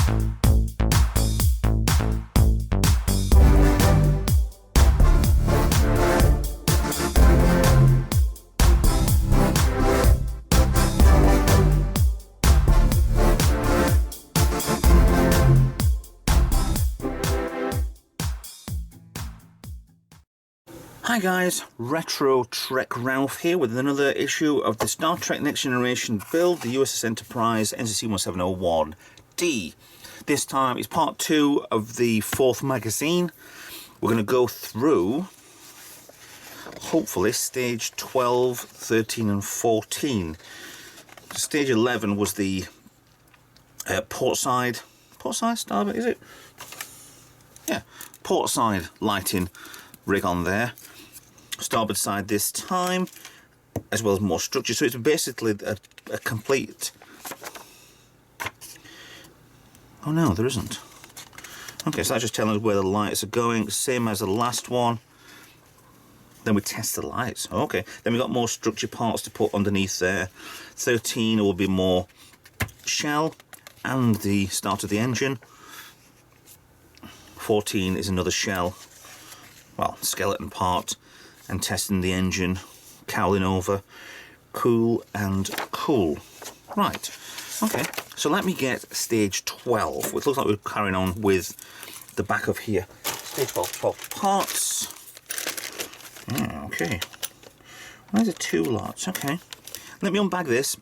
Hi guys, Retro Trek Ralph here with another issue of the Star Trek Next Generation build, the USS Enterprise NCC-1701D. This time it's part 2 of the 4th magazine. We're going to go through, hopefully, stage 12, 13 and 14. Stage 11 was the portside starboard, is it? Yeah, portside lighting rig on there. Starboard side this time, as well as more structure. So it's basically a complete... Oh no, there isn't. Okay, so that's just telling us where the lights are going, same as the last one. Then we test the lights. Okay, then we've got more structure parts to put underneath there. 13 will be more shell and the start of the engine. 14 is another shell, well, skeleton part, and testing the engine, cowling over, cool and cool. Right, okay, so let me get stage 12, which looks like we're carrying on with the back of here. Stage 12 parts. Okay, where's the 2 lots? Okay, let me unbag this,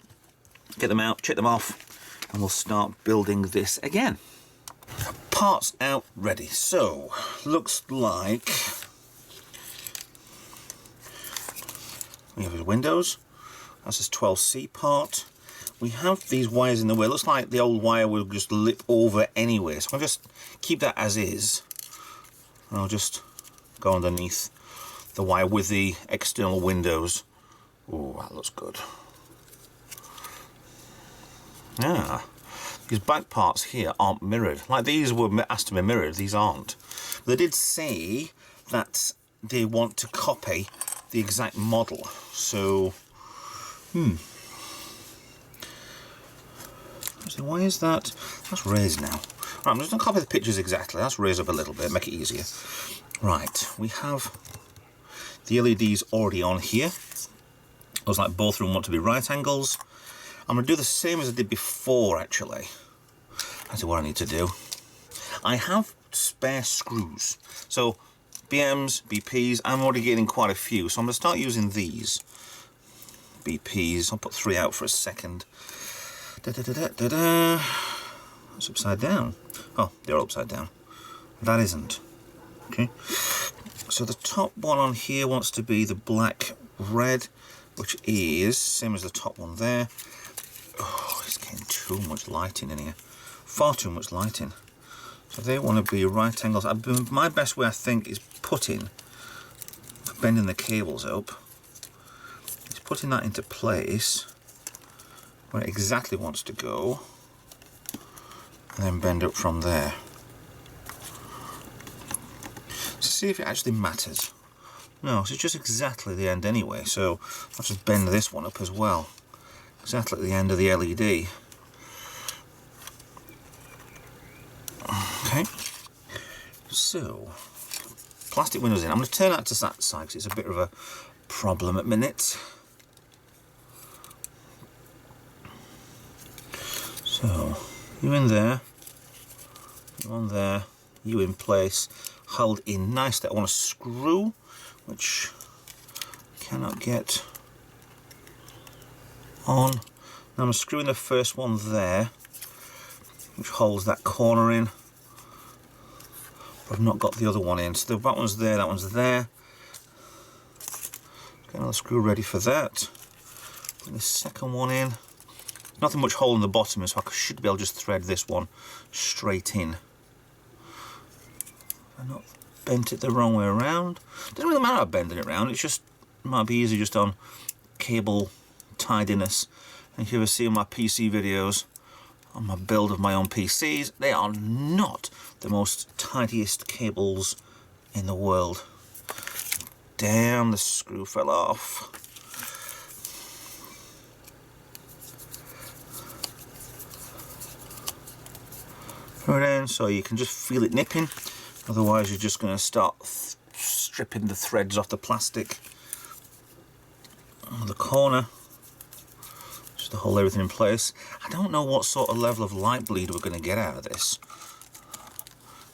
get them out, check them off, and we'll start building this again. Parts out, ready. So, looks like we have the windows. That's this 12C part. We have these wires in the way. Looks like the old wire will just lip over anyway. So I'll just keep that as is. And I'll just go underneath the wire with the external windows. Oh, that looks good. Yeah. These back parts here aren't mirrored. Like these were asked to be mirrored, these aren't. They did say that they want to copy the exact model. So, so why is that? That's raised now. Right, I'm just going to copy the pictures exactly. That's raised up a little bit, make it easier. Right, we have the LEDs already on here. Looks like both of them want to be right angles. I'm going to do the same as I did before, actually. That's what I need to do. I have spare screws. So, BMs, BPs, I'm already getting quite a few. So I'm going to start using these BPs. I'll put 3 out for a second. That's upside down. Oh, they're upside down. That isn't. Okay. So the top one on here wants to be the black red, which is same as the top one there. Oh, it's getting too much lighting in here. Far too much lighting. So they want to be right angles. My best way, I think, is bending the cables up. Is putting that into place where it exactly wants to go, and then bend up from there. So see if it actually matters. No, so it's just exactly the end anyway. So I'll just bend this one up as well. Exactly at the end of the LED. Okay, so plastic windows in. I'm going to turn that to that side because it's a bit of a problem at minute. So you in there, you on there, you in place, held in nicely. I want a screw, which I cannot get on. Now I'm screwing the first one there, which holds that corner in. But I've not got the other one in. So that one's there, that one's there. Get another screw ready for that. Put the second one in. Nothing much hole in the bottom, so I should be able to just thread this one straight in. I've not bent it the wrong way around. Doesn't really matter bending it around, it's just, it might be easy just on cable tidiness. And if you ever see my PC videos, on my build of my own PCs, they are not the most tidiest cables in the world. Damn, the screw fell off. Put it in so you can just feel it nipping, otherwise you're just going to start stripping the threads off the plastic on the corner just to hold everything in place. I don't know what sort of level of light bleed we're going to get out of this.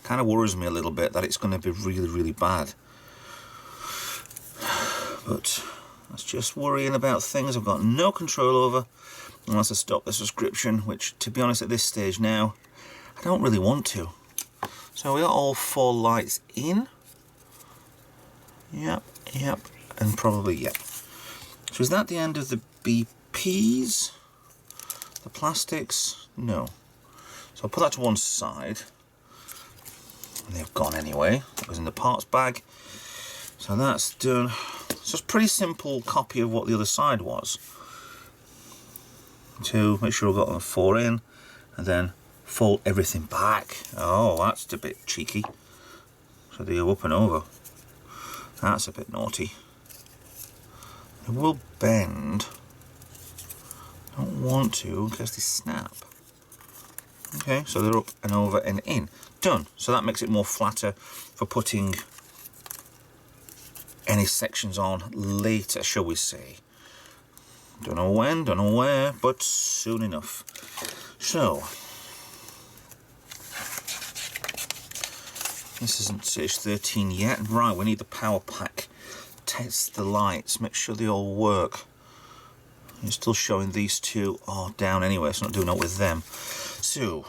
Kind of worries me a little bit that it's going to be really, really bad. But that's just worrying about things I've got no control over unless I stop the subscription, which, to be honest, at this stage now, I don't really want to. So we got all 4 lights in. Yep, and probably yep. So is that the end of the BPs? The plastics? No. So I'll put that to one side. They've gone anyway. That was in the parts bag. So that's done. So it's a pretty simple copy of what the other side was. To make sure I've got the 4 in, and then fold everything back. Oh, that's a bit cheeky. So they go up and over. That's a bit naughty. It will bend. Don't want to in case they snap. Okay, so they're up and over and in. Done. So that makes it more flatter for putting any sections on later, shall we say. Don't know when, don't know where, but soon enough. So, this isn't stage 13 yet. Right, we need the power pack. Test the lights, make sure they all work. It's still showing these 2 are down anyway, so I'm not doing that with them. So,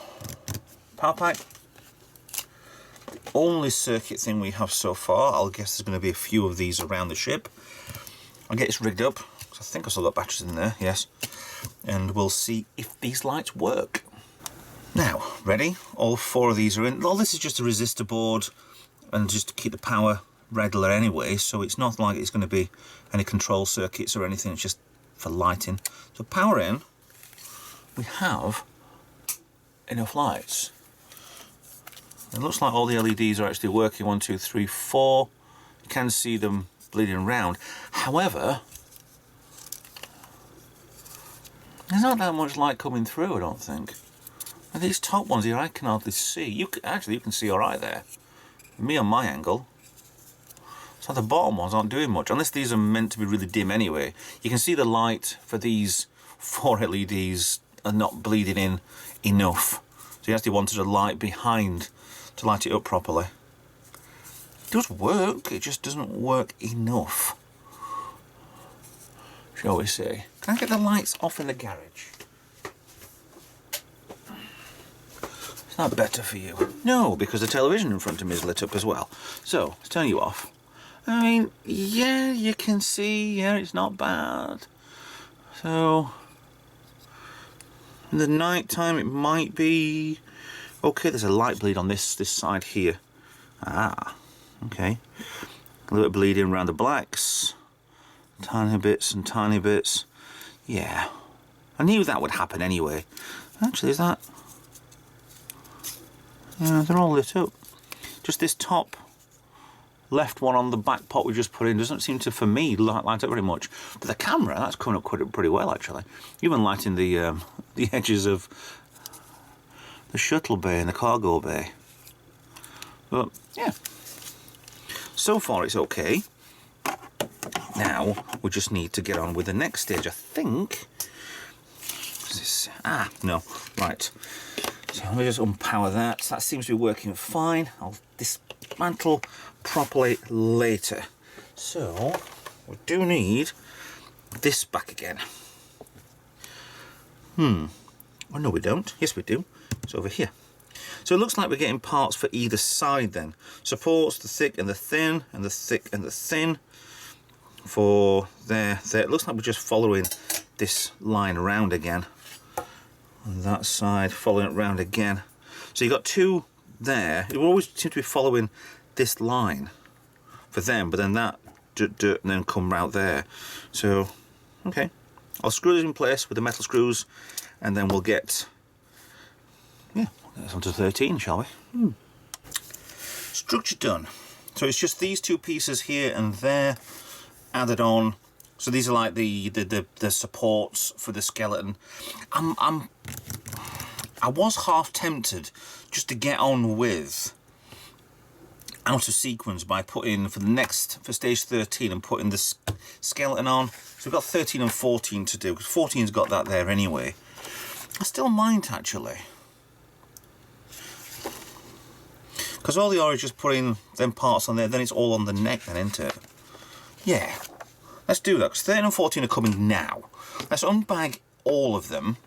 power pack. The only circuit thing we have so far. I'll guess there's going to be a few of these around the ship. I'll get this rigged up. I think I've still got batteries in there, yes. And we'll see if these lights work. Now, ready? All 4 of these are in. All this is just a resistor board and just to keep the power regular anyway, so it's not like it's going to be any control circuits or anything, it's just for lighting. So power in, we have enough lights. It looks like all the LEDs are actually working. 1, 2, 3, 4. You can see them bleeding around. However, there's not that much light coming through, I don't think. And these top ones here I can hardly see. You can see alright there. Me on my angle. So the bottom ones aren't doing much, unless these are meant to be really dim anyway. You can see the light for these 4 LEDs are not bleeding in enough. So you actually wanted a light behind to light it up properly. It does work, it just doesn't work enough, shall we say. Can I get the lights off in the garage? Is that better for you? No, because the television in front of me is lit up as well. So, let's turn you off. I mean, yeah, you can see, yeah, it's not bad. So, in the night time it might be okay. There's a light bleed on this side here. Ah, okay. A little bit of bleeding around the blacks. Tiny bits and tiny bits. Yeah, I knew that would happen anyway. Actually, is that? Yeah, they're all lit up. Just this top left one on the back pot we just put in doesn't seem to, for me, light up very much. But the camera, that's coming up pretty well actually. Even lighting the edges of the shuttle bay and the cargo bay. But yeah, so far it's okay. Now we just need to get on with the next stage. I think. What's this? Ah, no, right. So let me just unpower that. That seems to be working fine. I'll dismantle properly later. So we do need this back again. Oh no, we don't. Yes, we do. It's over here. So it looks like we're getting parts for either side then. Supports, the thick and the thin, and the thick and the thin. For there. It looks like we're just following this line around again. On that side, following it around again. So you've got 2 there. It will always seem to be following this line for them, but then that and then come out there. So, okay. I'll screw this in place with the metal screws, and then we'll get, yeah, we'll get this onto 13, shall we? Structure done. So it's just these 2 pieces here and there added on. So these are like the supports for the skeleton. I'm I was half tempted just to get on with out of sequence by putting for stage 13 and putting the skeleton on. So we've got 13 and 14 to do, because 14's got that there anyway. I still mind actually, because all they are is just putting them parts on there, then it's all on the neck then, isn't it? Yeah, let's do that, because 13 and 14 are coming now. Let's unbag all of them,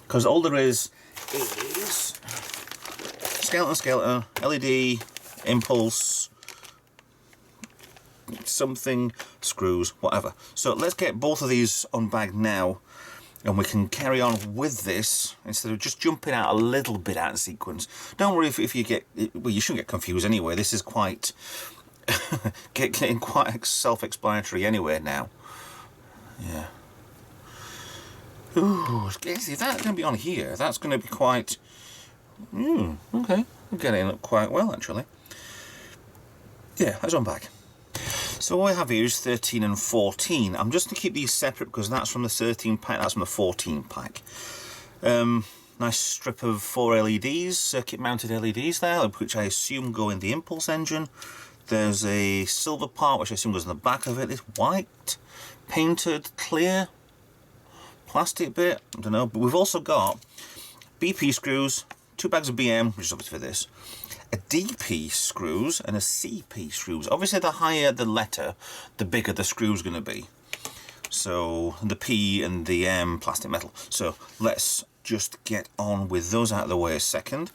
because all there is skeleton, LED, impulse, something, screws, whatever. So let's get both of these unbagged now, and we can carry on with this instead of just jumping out a little bit out of sequence. Don't worry if you get, well, you shouldn't get confused anyway. This is quite getting quite self-explanatory anyway now. Yeah. Ooh, see, if that's going to be on here, that's going to be quite... okay. We're getting it quite well, actually. Yeah, let's unpack. So what I have here is 13 and 14. I'm just going to keep these separate because that's from the 13 pack, that's from the 14 pack. Nice strip of 4 LEDs, circuit-mounted LEDs there, which I assume go in the impulse engine. There's a silver part, which I assume goes in the back of it. It's white, painted, clear, plastic bit, I don't know. But we've also got BP screws, 2 bags of BM, which is obviously for this, a DP screws and a CP screws. Obviously the higher the letter, the bigger the screw's going to be. So the P and the M, plastic metal. So let's just get on with those out of the way a second.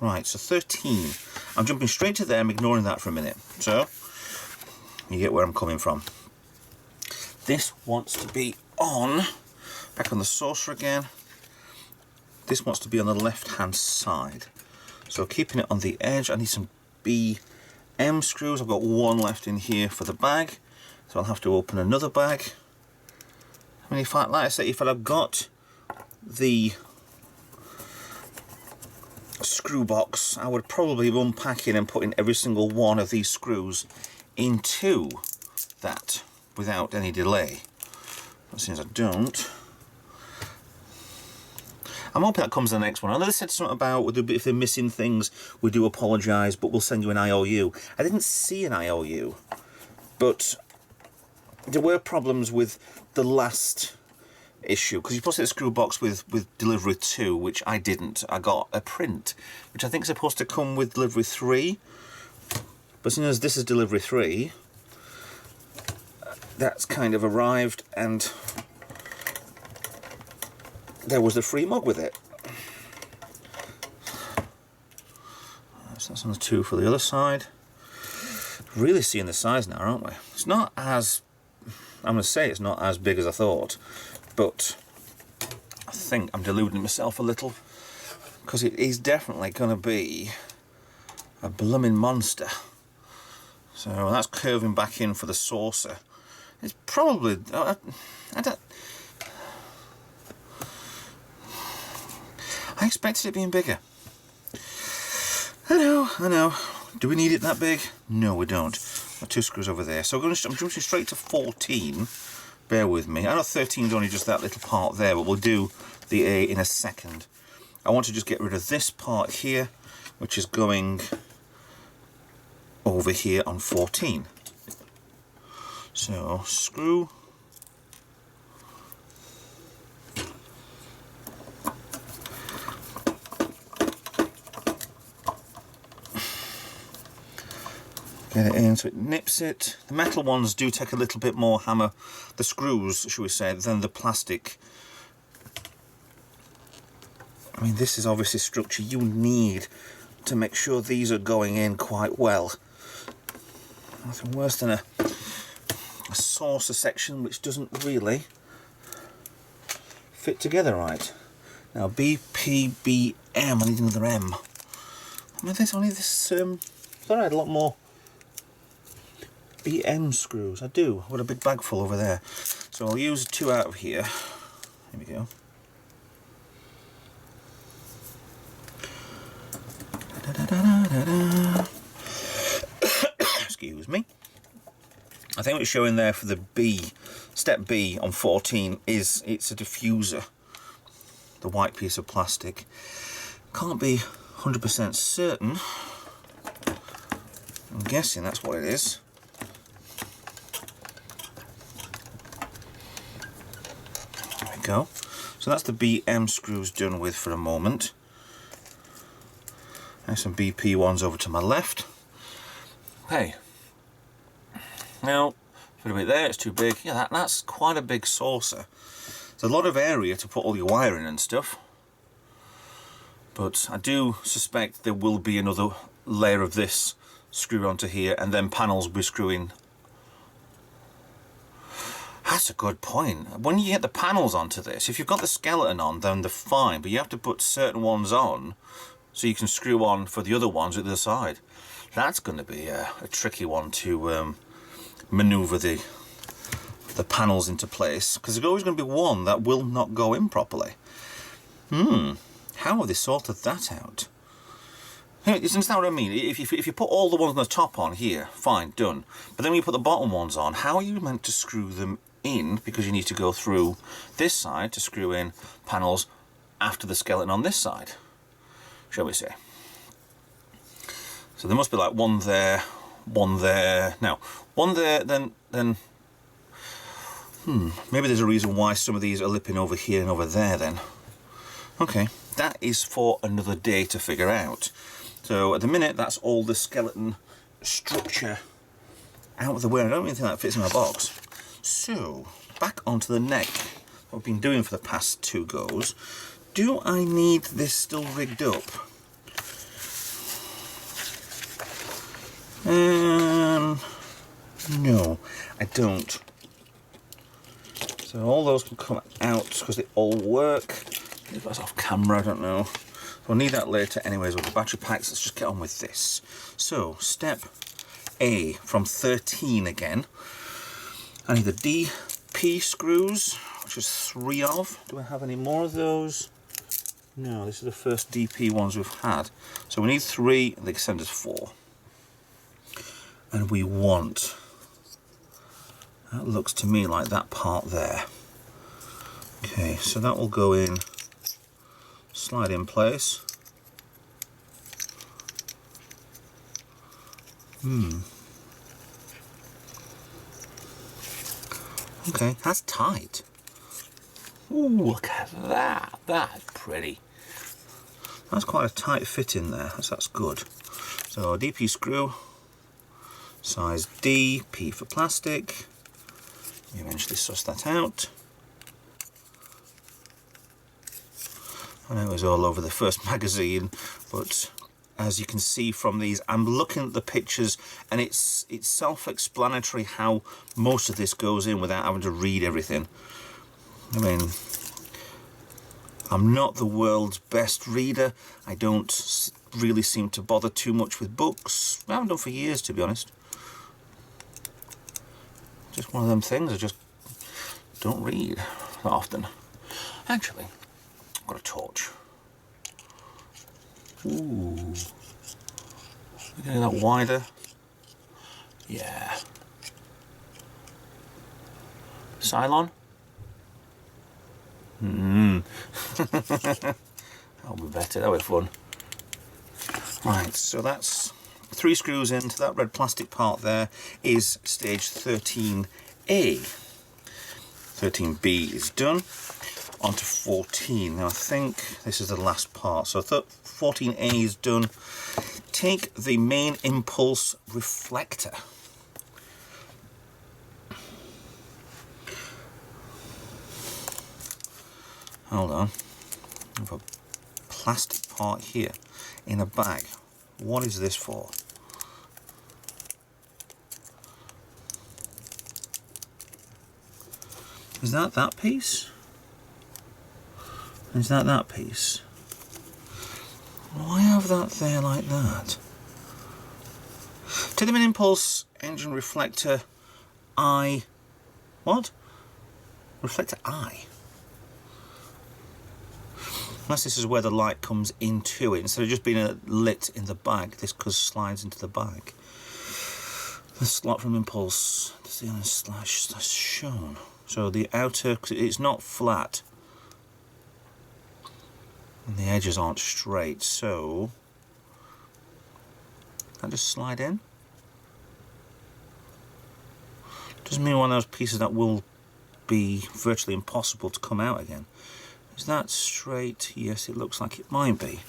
Right, so 13. I'm jumping straight to there, I'm ignoring that for a minute. So you get where I'm coming from. This wants to be on, back on the saucer again. This wants to be on the left-hand side. So keeping it on the edge, I need some BM screws. I've got 1 left in here for the bag. So I'll have to open another bag. I mean, like I say, if I'd have got the screw box, I would probably be unpacking and putting every single one of these screws into that without any delay. But since I don't, I'm hoping that comes in the next one. I know they said something about if they're missing things, we do apologise, but we'll send you an IOU. I didn't see an IOU, but there were problems with the last issue, because you posted a screw box with delivery 2, which I didn't. I got a print, which I think is supposed to come with delivery 3, but as soon as this is delivery 3, that's kind of arrived, and there was the free mug with it. So that's on the 2 for the other side. Really seeing the size now, aren't we? It's not as, I'm going to say it's not as big as I thought, but I think I'm deluding myself a little, because it is definitely going to be a blooming monster. So that's curving back in for the saucer. It's probably, I expected it being bigger. I know. Do we need it that big? No, we don't. Got 2 screws over there. So I'm jumping straight to 14. Bear with me. I know 13 is only just that little part there, but we'll do the A in a second. I want to just get rid of this part here, which is going over here on 14. So, screw. Get it in so it nips it. The metal ones do take a little bit more hammer, the screws, shall we say, than the plastic. I mean, this is obviously structure you need to make sure these are going in quite well. Nothing worse than a saucer section which doesn't really fit together right. Now BPBM, I need another M. I mean, there's only this, I thought I had a lot more BM screws. I do. I've got a big bag full over there. So I'll use 2 out of here. Here we go. Excuse me. I think it's showing there for the B Step B on 14 is it's a diffuser, the white piece of plastic. Can't be 100% certain. I'm guessing that's what it is. There we go. So that's the BM screws done with for a moment. There's some BP ones over to my left. Okay. Now, put a bit there, it's too big. Yeah, that's quite a big saucer. There's a lot of area to put all your wiring and stuff. But I do suspect there will be another layer of this screwed onto here, and then panels will be screwing. That's a good point. When you get the panels onto this, if you've got the skeleton on, then they're fine, but you have to put certain ones on so you can screw on for the other ones at the side. That's going to be a tricky one to maneuver the panels into place, because there's always going to be one that will not go in properly. How have they sorted that out? Isn't that what I mean? If you put all the ones on the top on here, fine, done. But then when you put the bottom ones on, how are you meant to screw them in? Because you need to go through this side to screw in panels after the skeleton on this side, shall we say. So there must be like one there, now one there, then maybe there's a reason why some of these are lipping over here and over there then. Okay, that is for another day to figure out. So at the minute, that's all the skeleton structure out of the way. I don't even think that fits in my box. So, back onto the neck. What I've been doing for the past 2 goes. Do I need this still rigged up? No, I don't. So all those can come out because they all work. Maybe that's off camera, I don't know. We'll need that later anyways with the battery packs. Let's just get on with this. So, step A from 13 again. I need the DP screws, which is 3 of. Do I have any more of those? No, this is the first DP ones we've had. So we need 3, and the extender's 4. And we want, that looks to me like that part there. Okay, so that will go in, slide in place. Okay, that's tight. Ooh, look at that. That's pretty. That's quite a tight fit in there. That's good. So DP screw, size D, P for plastic. We eventually suss that out. I know it was all over the first magazine, but as you can see from these, I'm looking at the pictures and it's self-explanatory how most of this goes in without having to read everything. I mean, I'm not the world's best reader. I don't really seem to bother too much with books. I haven't done for years, to be honest. Just one of them things I just don't read that often. Actually, I've got a torch. Ooh. Getting that wider. Yeah. Cylon? That'll be better, that'll be fun. Right, so that's 3 screws into that red plastic part there is stage 13A. 13B is done. On to 14. Now I think this is the last part. So 14A is done. Take the main impulse reflector. Hold on. I have a plastic part here in a bag. What is this for? Is that piece? Is that piece? Why have that there like that? To the main impulse engine reflector I. What? Reflector I. Unless this is where the light comes into it. Instead of just being lit in the bag, this slides into the bag. The slot from impulse to the slash shown. So the outer, cause it's not flat, and the edges aren't straight, so can I just slide in? Doesn't mean one of those pieces that will be virtually impossible to come out again. Is that straight? Yes, it looks like it might be.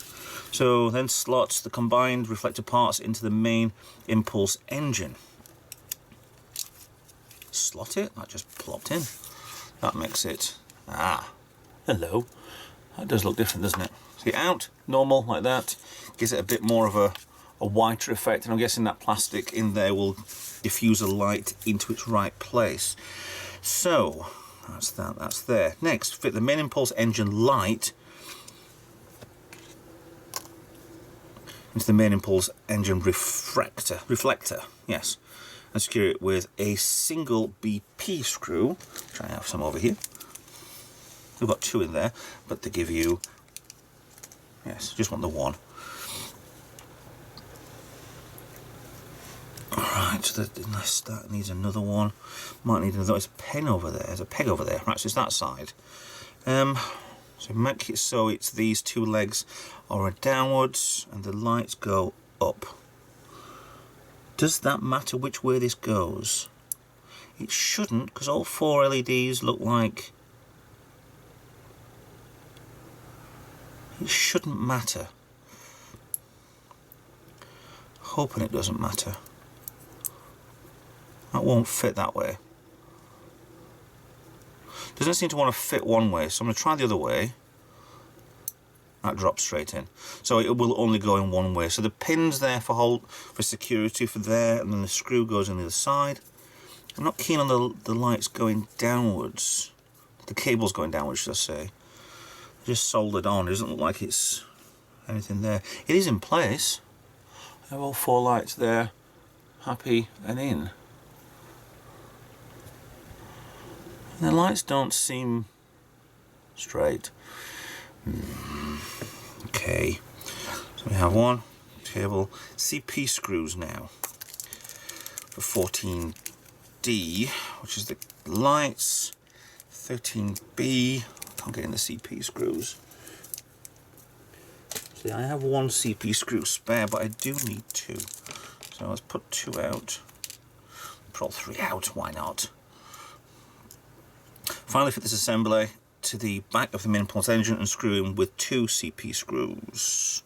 So then slots the combined reflector parts into the main impulse engine. Slot it, that just plopped in. That makes it, hello. That does look different, doesn't it? See, out, normal, like that. Gives it a bit more of a whiter effect, and I'm guessing that plastic in there will diffuse the light into its right place. So, that's that, that's there. Next, fit the main impulse engine light into the main impulse engine reflector, yes. And secure it with a single BP screw, which I have some over here. We've got 2 in there, but they give you, yes, just want the 1. Alright, so that needs another one. Might need another. There's a pen over there. There's a peg over there. Right, so it's that side. So make it so it's these 2 legs are downwards and the lights go up. Does that matter which way this goes? It shouldn't, because all 4 LEDs look like... It shouldn't matter. Hoping it doesn't matter. That won't fit that way. Doesn't seem to want to fit one way, so I'm going to try the other way. That drops straight in. So it will only go in one way. So the pin's there for security for there, and then the screw goes on the other side. I'm not keen on the lights going downwards. The cable's going downwards, should I say. Just soldered on. It doesn't look like it's anything there. It is in place. I have all 4 lights there, happy and in. And the lights don't seem straight. Okay, so we have 1 cable, CP screws now for 14D, which is the lights, 13B, can't get in the CP screws. See, I have 1 CP screw spare, but I do need 2. So let's put 2 out, put all 3 out, why not? Finally fit this assembly to the back of the main impulse engine and screw in with 2 CP screws.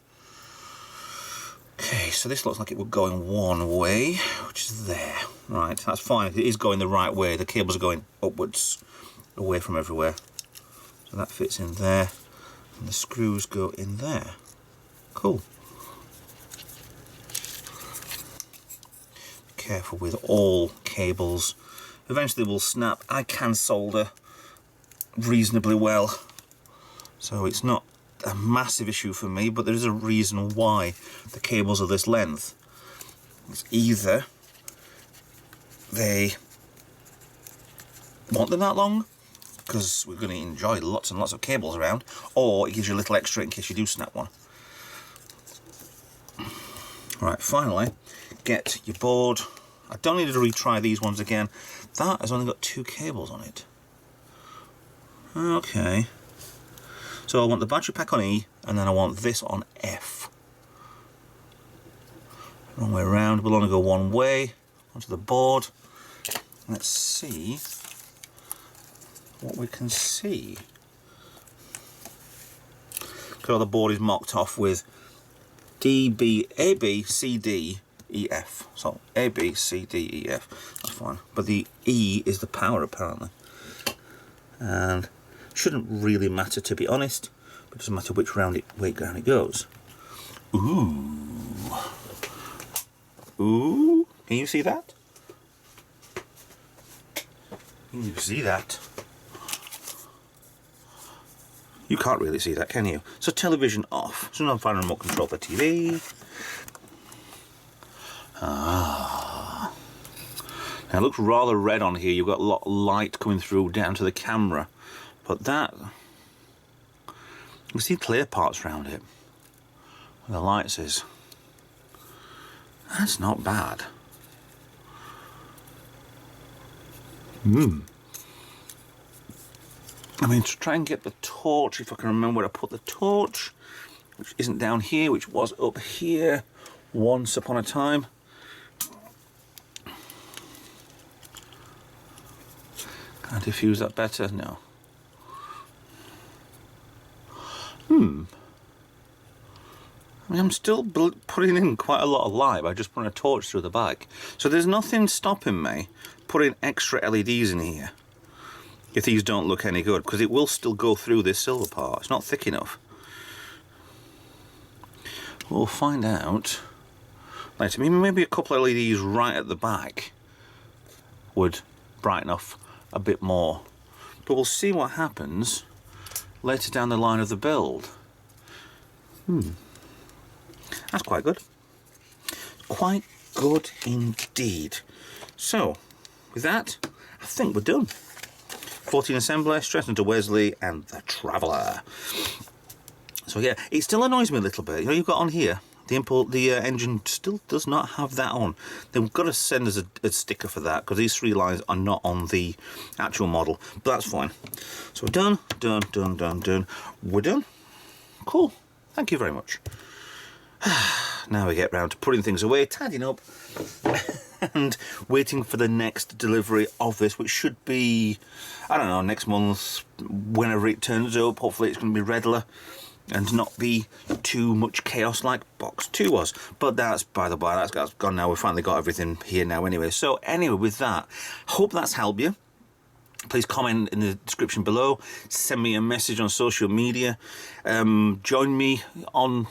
Okay, so this looks like it would go in one way, which is there. Right, that's fine. It is going the right way. The cables are going upwards, away from everywhere. So that fits in there, and the screws go in there. Cool. Be careful with all cables. Eventually will snap. I can solder reasonably well, so it's not a massive issue for me, but there is a reason why the cables are this length. It's either they want them that long because we're going to enjoy lots and lots of cables around, or it gives you a little extra in case you do snap one. Right, finally get your board. I don't need to retry these ones again. That has only got 2 cables on it. Okay, so I want the battery pack on E, and then I want this on F. Wrong way around, we'll only go one way onto the board. Let's see what we can see. So the board is marked off with D, B, A, B, C, D, E, F. So A, B, C, D, E, F. That's fine. But the E is the power apparently. And shouldn't really matter, to be honest, but it doesn't matter which way round it goes. Ooh. Ooh. Can you see that? Can you see that? You can't really see that, can you? So television off. So now I'm finding a remote control for TV. Ah. Now it looks rather red on here. You've got a lot of light coming through down to the camera. But that, you can see clear parts around it, where the lights is. That's not bad. I mean, to try and get the torch, if I can remember where I put the torch, which isn't down here, which was up here once upon a time. Can I diffuse that better? No. I mean, I'm still putting in quite a lot of light by just putting a torch through the back. So there's nothing stopping me putting extra LEDs in here if these don't look any good, because it will still go through this silver part. It's not thick enough. We'll find out later. Maybe a couple of LEDs right at the back would brighten off a bit more. But we'll see what happens later down the line of the build. That's quite good. Quite good indeed. So, with that, I think we're done. 14 assembly, straight into Wesley and the Traveller. So yeah, it still annoys me a little bit. You know, you've got on here, the engine still does not have that on. They've got to send us a sticker for that, because these 3 lines are not on the actual model. But that's fine. So we're done, done. We're done. Cool. Thank you very much. Now we get round to putting things away, tidying up, and waiting for the next delivery of this, which should be, I don't know, next month, whenever it turns up. Hopefully it's going to be regular and not be too much chaos like box 2 was. But that's, by the by, that's gone now. We've finally got everything here now anyway. So anyway, with that, hope that's helped you. Please comment in the description below. Send me a message on social media. Join me on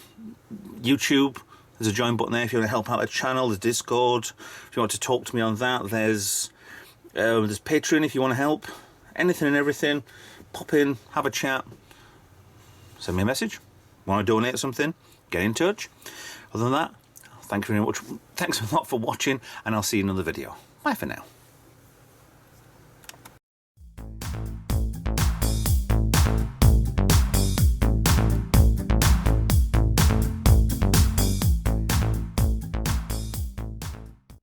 YouTube. There's a join button there if you want to help out the channel. There's Discord if you want to talk to me on that. There's Patreon if you want to help. Anything and everything. Pop in, have a chat. Send me a message. Want to donate something? Get in touch. Other than that, thank you very much. Thanks a lot for watching, and I'll see you in another video. Bye for now.